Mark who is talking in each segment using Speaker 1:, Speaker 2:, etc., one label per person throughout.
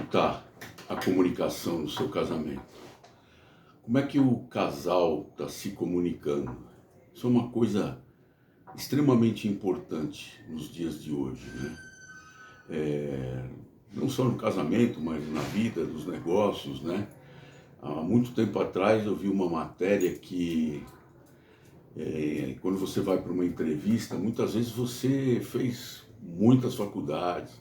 Speaker 1: está a comunicação no seu casamento? Como é que o casal está se comunicando? Isso é uma coisa extremamente importante nos dias de hoje, né? Não só no casamento, mas na vida, dos negócios, né? Há muito tempo atrás eu vi uma matéria que quando você vai para uma entrevista, muitas vezes você fez muitas faculdades,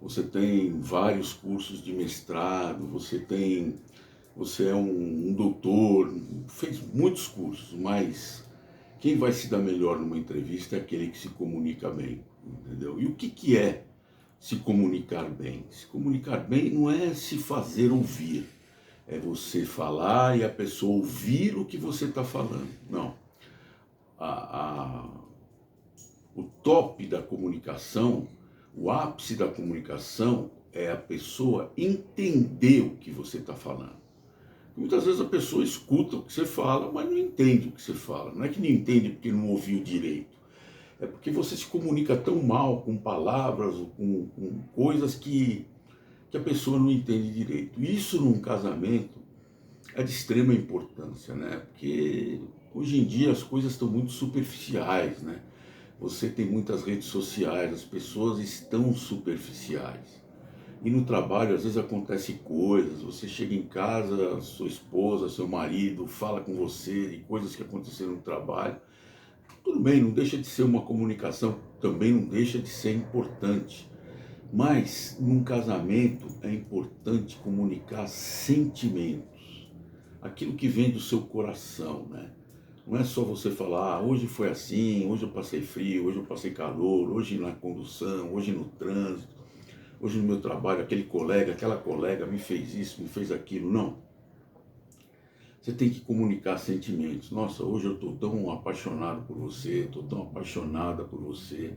Speaker 1: você tem vários cursos de mestrado, você é um doutor, fez muitos cursos, mas quem vai se dar melhor numa entrevista é aquele que se comunica bem, entendeu? E o que é se comunicar bem? Se comunicar bem não é se fazer ouvir, é você falar e a pessoa ouvir o que você está falando, não. O top da comunicação, o ápice da comunicação é a pessoa entender o que você está falando. Muitas vezes a pessoa escuta o que você fala, mas não entende o que você fala. Não é que não entende porque não ouviu direito. É porque você se comunica tão mal com palavras, com coisas que a pessoa não entende direito. Isso num casamento é de extrema importância, né? Porque hoje em dia as coisas estão muito superficiais, né? Você tem muitas redes sociais, as pessoas estão superficiais. E no trabalho, às vezes, acontece coisas, você chega em casa, sua esposa, seu marido, fala com você de coisas que aconteceram no trabalho. Tudo bem, não deixa de ser uma comunicação, também não deixa de ser importante. Mas, num casamento, é importante comunicar sentimentos. Aquilo que vem do seu coração, né? Não é só você falar, hoje foi assim, hoje eu passei frio, hoje eu passei calor, hoje na condução, hoje no trânsito. Hoje no meu trabalho, aquele colega, aquela colega me fez isso, me fez aquilo. Não. Você tem que comunicar sentimentos. Nossa, hoje eu estou tão apaixonado por você, estou tão apaixonada por você.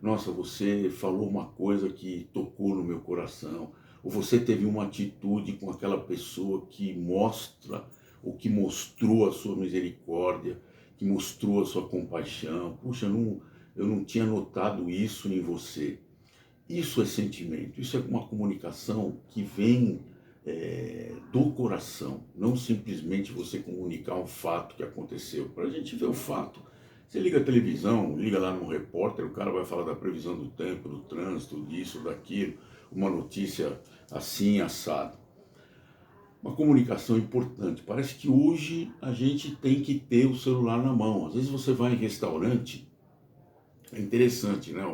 Speaker 1: Nossa, você falou uma coisa que tocou no meu coração. Ou você teve uma atitude com aquela pessoa que mostra, ou que mostrou a sua misericórdia, que mostrou a sua compaixão. Puxa, eu não tinha notado isso em você. Isso é sentimento, isso é uma comunicação que vem do coração, não simplesmente você comunicar um fato que aconteceu. Para a gente ver o fato, você liga a televisão, liga lá no repórter, o cara vai falar da previsão do tempo, do trânsito, disso, daquilo, uma notícia assim, assado. Uma comunicação importante. Parece que hoje a gente tem que ter o celular na mão. Às vezes você vai em restaurante, é interessante, né?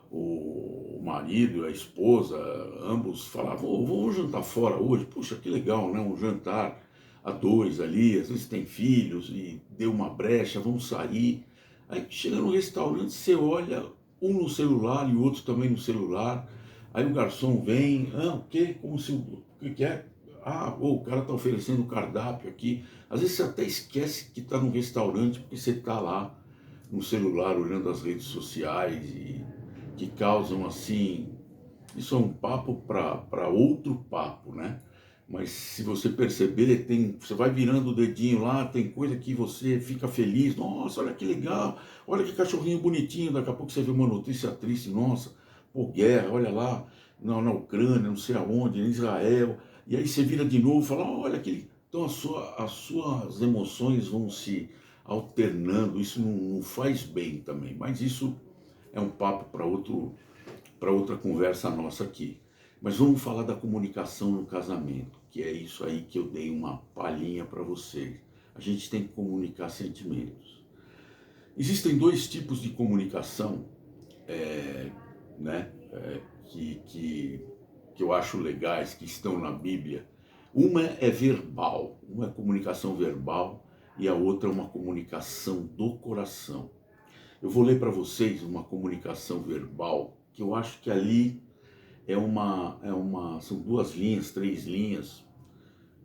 Speaker 1: O marido e a esposa, ambos falavam, oh, vamos jantar fora hoje, puxa, que legal, né? Um jantar a dois ali, às vezes tem filhos e deu uma brecha, vamos sair. Aí chega no restaurante, você olha, um no celular e o outro também no celular, aí o garçom vem, o quê? Como se, o que é? O cara está oferecendo um cardápio aqui. Às vezes você até esquece que está num restaurante porque você está lá no celular olhando as redes sociais e que causam assim, isso é um papo para outro papo, né? Mas se você perceber, você vai virando o dedinho lá, tem coisa que você fica feliz, nossa, olha que legal, olha que cachorrinho bonitinho, daqui a pouco você vê uma notícia triste, nossa, pô, guerra, olha lá, na Ucrânia, não sei aonde, em Israel, e aí você vira de novo e fala, olha que... Então as suas emoções vão se alternando, isso não faz bem também, mas isso é um papo para outra conversa nossa aqui. Mas vamos falar da comunicação no casamento, que é isso aí que eu dei uma palhinha para vocês. A gente tem que comunicar sentimentos. Existem dois tipos de comunicação, né, que eu acho legais, que estão na Bíblia. Uma é verbal, uma é comunicação verbal e a outra é uma comunicação do coração. Eu vou ler para vocês uma comunicação verbal, que eu acho que ali são duas linhas, três linhas.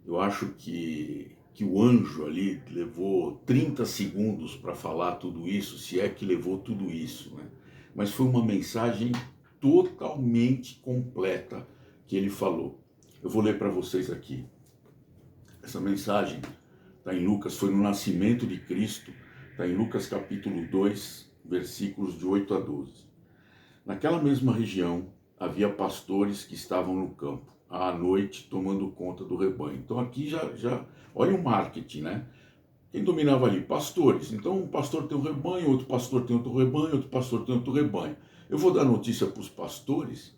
Speaker 1: Eu acho que o anjo ali levou 30 segundos para falar tudo isso, se é que levou tudo isso, né? Mas foi uma mensagem totalmente completa que ele falou. Eu vou ler para vocês aqui. Essa mensagem está em Lucas, foi no nascimento de Cristo, está em Lucas capítulo 2, versículos de 8 a 12. Naquela mesma região havia pastores que estavam no campo, à noite tomando conta do rebanho. Então aqui já olha o marketing, né? Quem dominava ali? Pastores. Então um pastor tem um rebanho, outro pastor tem outro rebanho, outro pastor tem outro rebanho. Eu vou dar notícia para os pastores.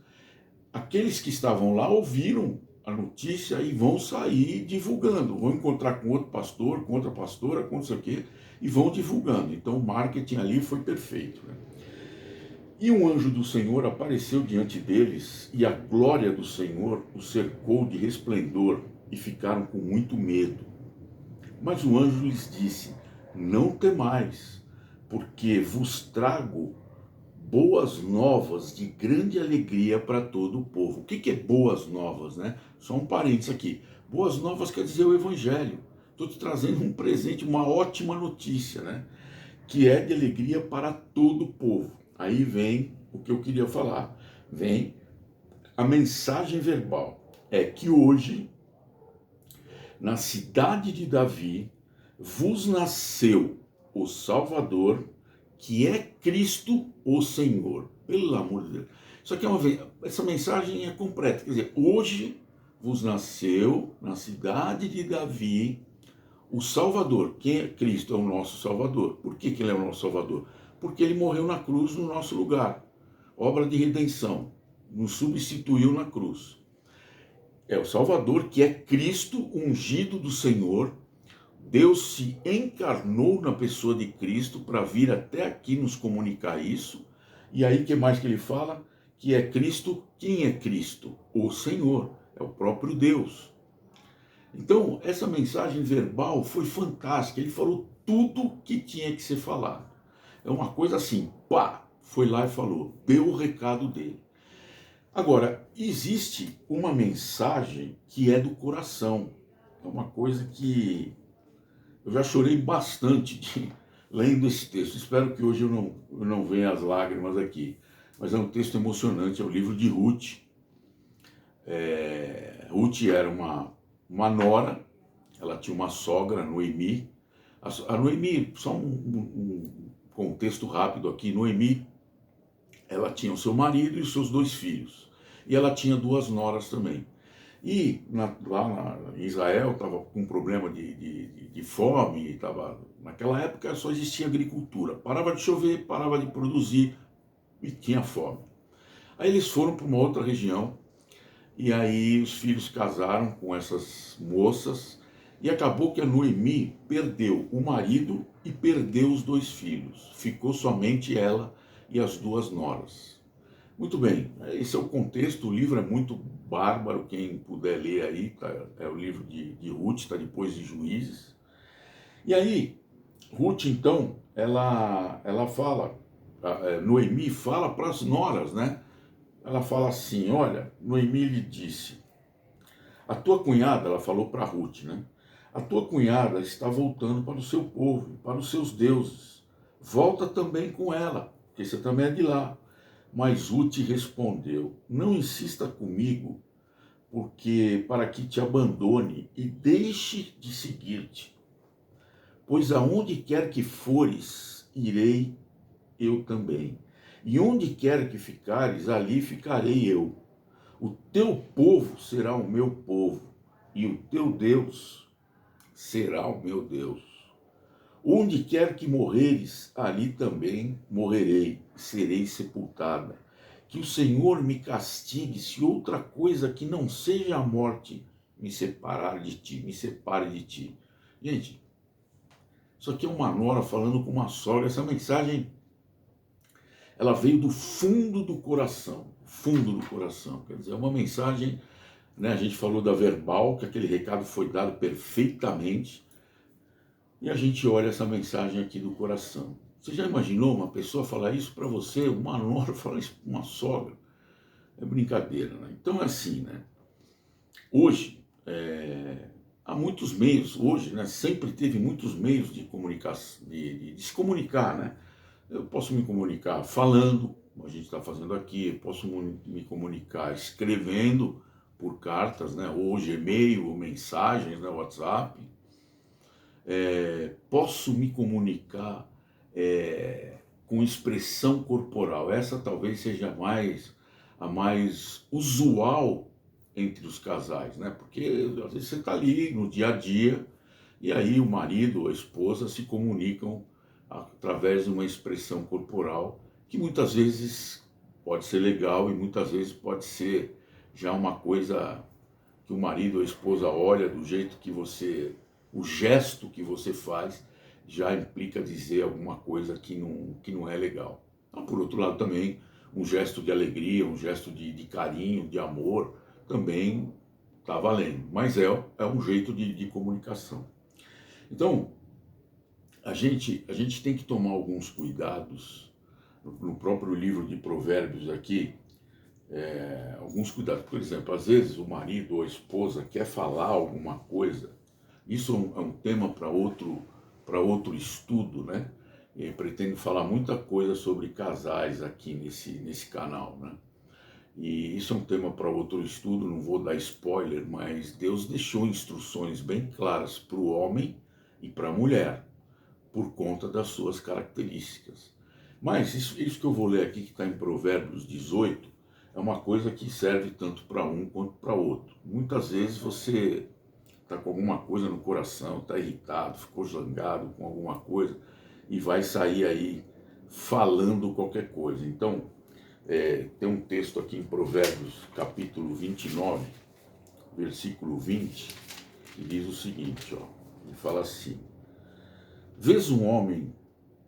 Speaker 1: Aqueles que estavam lá ouviram a notícia e vão sair divulgando. Vão encontrar com outro pastor, com outra pastora, com não sei o quê, e vão divulgando. Então o marketing ali foi perfeito, né? E um anjo do Senhor apareceu diante deles, e a glória do Senhor os cercou de resplendor, e ficaram com muito medo. Mas o anjo lhes disse: não temais, porque vos trago boas novas de grande alegria para todo o povo. O que é boas novas, né? Só um parênteses aqui. Boas novas quer dizer o evangelho. Estou te trazendo um presente, uma ótima notícia, né? Que é de alegria para todo o povo. Aí vem o que eu queria falar. Vem a mensagem verbal. É que hoje, na cidade de Davi, vos nasceu o Salvador, que é Cristo o Senhor. Pelo amor de Deus. Isso aqui essa mensagem é completa. Quer dizer, hoje vos nasceu na cidade de Davi o Salvador. Quem é Cristo? É o nosso Salvador. Por que ele é o nosso Salvador? Porque ele morreu na cruz no nosso lugar. Obra de redenção. Nos substituiu na cruz. É o Salvador, que é Cristo, ungido do Senhor. Deus se encarnou na pessoa de Cristo para vir até aqui nos comunicar isso. E aí, o que mais que ele fala? Que é Cristo. Quem é Cristo? O Senhor. É o próprio Deus. Então, essa mensagem verbal foi fantástica. Ele falou tudo que tinha que ser falado. É uma coisa assim, pá, foi lá e falou, deu o recado dele. Agora, existe uma mensagem que é do coração. É uma coisa que eu já chorei bastante lendo esse texto. Espero que hoje eu não venha as lágrimas aqui. Mas é um texto emocionante, é o livro de Ruth. Ruth era uma nora, ela tinha uma sogra, Noemi. A Noemi, só um contexto rápido aqui, Noemi, ela tinha o seu marido e os seus 2 filhos. E ela tinha 2 noras também. E lá em Israel estava com um problema de fome, naquela época só existia agricultura. Parava de chover, parava de produzir e tinha fome. Aí eles foram para uma outra região e aí os filhos casaram com essas moças e acabou que a Noemi perdeu o marido e perdeu os 2 filhos. Ficou somente ela e as 2 noras. Muito bem, esse é o contexto, o livro é muito bárbaro, quem puder ler aí, tá? É o livro de Ruth, está depois de Juízes. E aí, Ruth então, ela fala, Noemi fala para as noras, né? Ela fala assim, olha, Noemi lhe disse, a tua cunhada, ela falou para Ruth, né? A tua cunhada está voltando para o seu povo, para os seus deuses. Volta também com ela, porque você também é de lá. Mas Ruth respondeu, não insista comigo, porque para que te abandone e deixe de seguir-te. Pois aonde quer que fores, irei eu também. E onde quer que ficares, ali ficarei eu. O teu povo será o meu povo, e o teu Deus será o meu Deus. Onde quer que morreres, ali também morrerei, serei sepultada. Que o Senhor me castigue se outra coisa que não seja a morte me separar de ti, me separe de ti. Gente, isso aqui é uma nora falando com uma sogra. Essa mensagem, ela veio do fundo do coração, fundo do coração. Quer dizer, é uma mensagem, né? A gente falou da verbal, que aquele recado foi dado perfeitamente. E a gente olha essa mensagem aqui do coração. Você já imaginou uma pessoa falar isso para você, uma nora falar isso para uma sogra? É brincadeira, né? Então é assim, né? Hoje, há muitos meios, hoje, né? Sempre teve muitos meios de comunicação, de se comunicar, né? Eu posso me comunicar falando, como a gente está fazendo aqui, eu posso me comunicar escrevendo por cartas, né? Hoje e-mail, ou mensagens, né? WhatsApp. Posso me comunicar com expressão corporal. Essa talvez seja a mais usual entre os casais, né? Porque às vezes você está ali no dia a dia e aí o marido ou a esposa se comunicam através de uma expressão corporal que muitas vezes pode ser legal e muitas vezes pode ser já uma coisa que o marido ou a esposa olha do jeito que você, o gesto que você faz já implica dizer alguma coisa que não é legal. Então, por outro lado também, um gesto de alegria, um gesto de carinho, de amor, também está valendo, mas é um jeito de comunicação. Então, a gente tem que tomar alguns cuidados, no próprio livro de Provérbios aqui, alguns cuidados. Por exemplo, às vezes o marido ou a esposa quer falar alguma coisa, isso é um tema para outro estudo, né? E pretendo falar muita coisa sobre casais aqui nesse canal, né? E isso é um tema para outro estudo, não vou dar spoiler, mas Deus deixou instruções bem claras para o homem e para a mulher, por conta das suas características. Mas isso que eu vou ler aqui, que está em Provérbios 18, é uma coisa que serve tanto para um quanto para outro. Muitas vezes você está com alguma coisa no coração, está irritado, ficou zangado com alguma coisa e vai sair aí falando qualquer coisa. Então, tem um texto aqui em Provérbios, capítulo 29, versículo 20, que diz o seguinte, ó, ele fala assim: vês um homem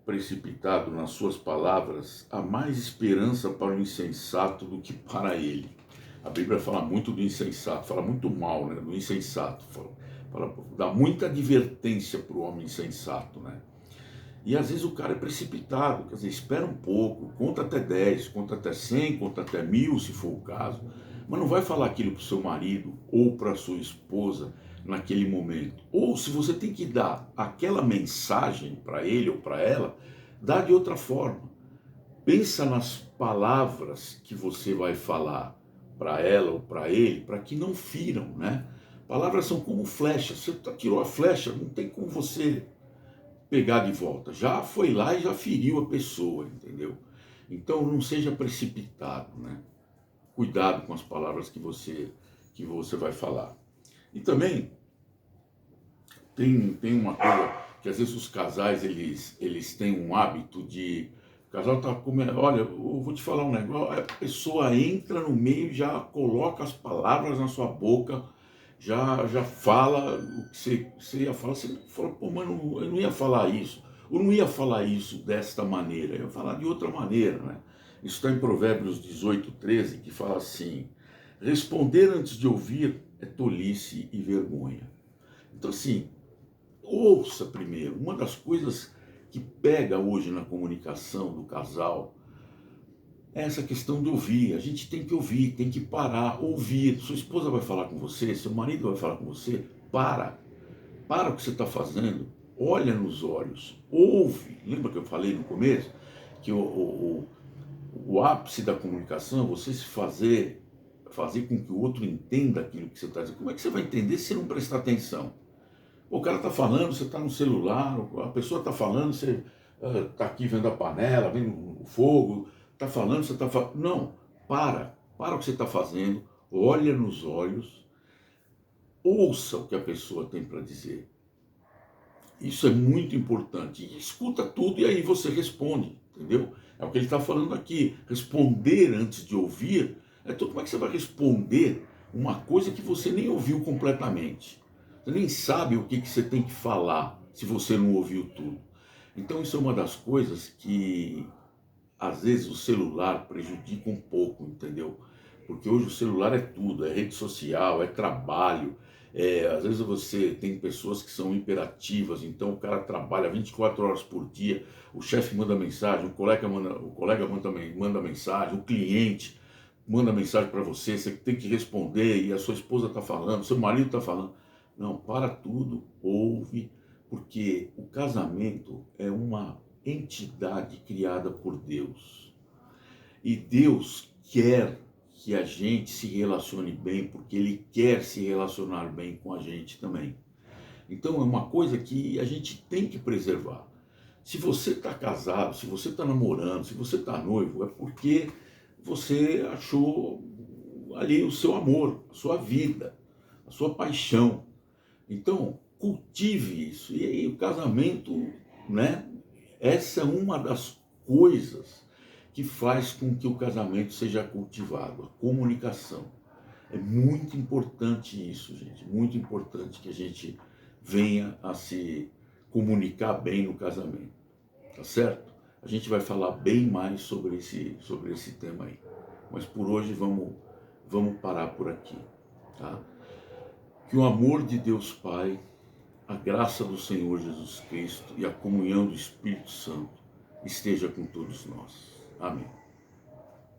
Speaker 1: precipitado nas suas palavras, há mais esperança para o insensato do que para ele. A Bíblia fala muito do insensato, fala muito mal, né, do insensato, dá muita advertência para o homem insensato, né? E às vezes o cara é precipitado, quer dizer, espera um pouco, conta até 10, conta até 100, conta até 1000, se for o caso, mas não vai falar aquilo para o seu marido ou para a sua esposa naquele momento. Ou se você tem que dar aquela mensagem para ele ou para ela, dá de outra forma. Pensa nas palavras que você vai falar para ela ou para ele, para que não firam, né? Palavras são como flechas, você tirou a flecha, não tem como você pegar de volta. Já foi lá e já feriu a pessoa, entendeu? Então não seja precipitado, né? Cuidado com as palavras que você vai falar. E também tem uma coisa que às vezes os casais eles têm um hábito de, o casal tá comendo, olha, eu vou te falar um negócio, a pessoa entra no meio, já coloca as palavras na sua boca, já fala o que você ia falar, você fala, pô, mas eu não ia falar isso, eu não ia falar isso desta maneira, eu ia falar de outra maneira, né? Isso está em Provérbios 18, 13, que fala assim: responder antes de ouvir é tolice e vergonha. Então assim, ouça primeiro. Uma das coisas que pega hoje na comunicação do casal é essa questão de ouvir. A gente tem que ouvir, tem que parar, ouvir. Sua esposa vai falar com você, seu marido vai falar com você, para o que você está fazendo, olha nos olhos, ouve. Lembra que eu falei no começo que o ápice da comunicação é você se fazer com que o outro entenda aquilo que você está dizendo. Como é que você vai entender se você não prestar atenção? O cara está falando, você está no celular, a pessoa está falando, você está aqui vendo a panela, vendo o fogo, está falando, você está falando. Não, para o que você está fazendo, olha nos olhos, ouça o que a pessoa tem para dizer. Isso é muito importante. E escuta tudo e aí você responde, entendeu? É o que ele está falando aqui. Responder antes de ouvir. Então, como é que você vai responder uma coisa que você nem ouviu completamente? Você nem sabe o que você tem que falar se você não ouviu tudo. Então, isso é uma das coisas que, às vezes, o celular prejudica um pouco, entendeu? Porque hoje o celular é tudo, é rede social, é trabalho. Às vezes você tem pessoas que são imperativas, então o cara trabalha 24 horas por dia, o chefe manda mensagem, o colega manda mensagem, o cliente manda mensagem para você, você tem que responder e a sua esposa está falando, seu marido está falando. Não, para tudo, ouve, porque o casamento é uma entidade criada por Deus. E Deus quer que a gente se relacione bem, porque Ele quer se relacionar bem com a gente também. Então é uma coisa que a gente tem que preservar. Se você está casado, se você está namorando, se você está noivo, é porque você achou ali o seu amor, a sua vida, a sua paixão. Então, cultive isso. E aí o casamento, né? Essa é uma das coisas que faz com que o casamento seja cultivado, a comunicação. É muito importante isso, gente. Muito importante que a gente venha a se comunicar bem no casamento. Tá certo? A gente vai falar bem mais sobre esse tema aí. Mas por hoje vamos parar por aqui, tá? Que o amor de Deus Pai, a graça do Senhor Jesus Cristo e a comunhão do Espírito Santo esteja com todos nós. Amém.